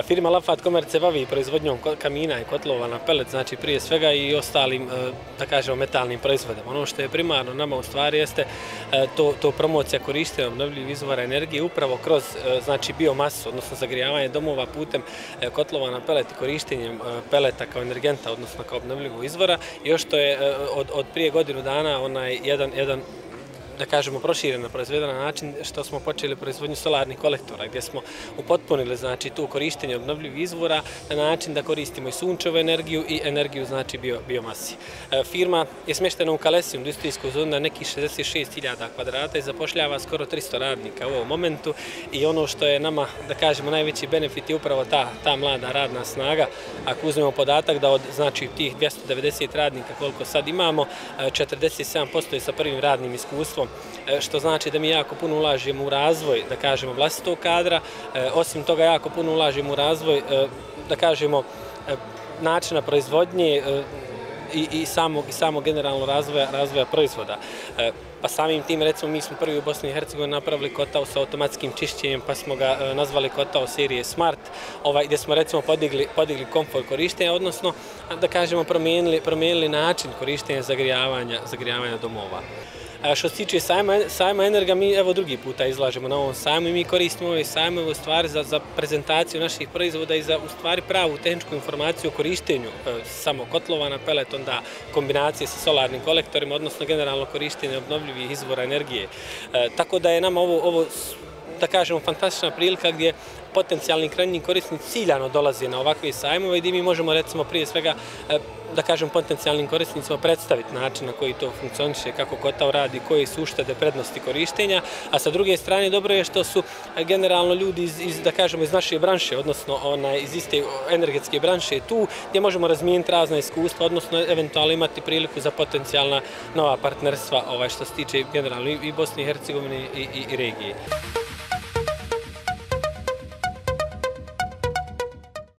Firma Lafat Commerce se bavi proizvodnjom kamina i kotlova na pelet, znači prije svega i ostalim, da kažemo, metalnim proizvodima. Ono što je primarno nama u stvari jeste to promocija korištenja obnovljivih izvora energije upravo kroz znači biomasu, odnosno zagrijavanje domova putem kotlova na pelet i korištenjem peleta kao energenta, odnosno kao obnovljivog izvora. I još što je od prije godinu dana jedan da kažemo, prošireno proizvedena na način što smo počeli proizvodnju solarnih kolektora, gdje smo upotpunili znači tu korištenje obnovljivih izvora na način da koristimo i sunčevu energiju i energiju znači biomasi. Firma je smještena u Kalesiju, industrijsku zonu na nekih 66.000 kvadrata i zapošljava skoro 300 radnika u ovom momentu i ono što je nama, da kažemo, najveći benefit je upravo ta mlada radna snaga. Ako uzmemo podatak da od znači tih 290 radnika koliko sad imamo, 47% je sa prvim radnim iskustvom, što znači da mi jako puno ulažemo u razvoj, da kažemo, vlastitog kadra, osim toga jako puno ulažemo u razvoj, da kažemo, načina proizvodnje i samog generalno razvoja proizvoda. Pa samim tim, recimo, mi smo prvi u Bosni i Hercegovini napravili kotao sa automatskim čišćenjem, pa smo ga nazvali kotao serije Smart, gdje smo recimo podigli komfort korištenja, odnosno, da kažemo, promijenili način korištenja zagrijavanja domova. Što se tiče sajma Energa, mi evo drugi puta izlažemo na ovom sajmu i mi koristimo ove sajmove u stvari za prezentaciju naših proizvoda i za u stvari pravu tehničku informaciju o korištenju samo kotlova na pelet, onda kombinacije sa solarnim kolektorima, odnosno generalno korištenje obnovljivih izvora energije. Tako da je nama ovo, da kažemo, fantastična prilika gdje potencijalni krajnji korisnici ciljano dolaze na ovakve sajmove i gdje mi možemo, recimo, prije svega, da kažem, potencijalnim korisnicima predstaviti način na koji to funkcioniše, kako kotao radi, koje su uštede, prednosti korištenja, a sa druge strane dobro je što su generalno ljudi da kažemo, iz naše branše, odnosno iz iste energetske branše tu, gdje možemo razmijeniti razna iskustva, odnosno eventualno imati priliku za potencijalna nova partnerstva što se tiče generalno i Bosne i Hercegovine i regije.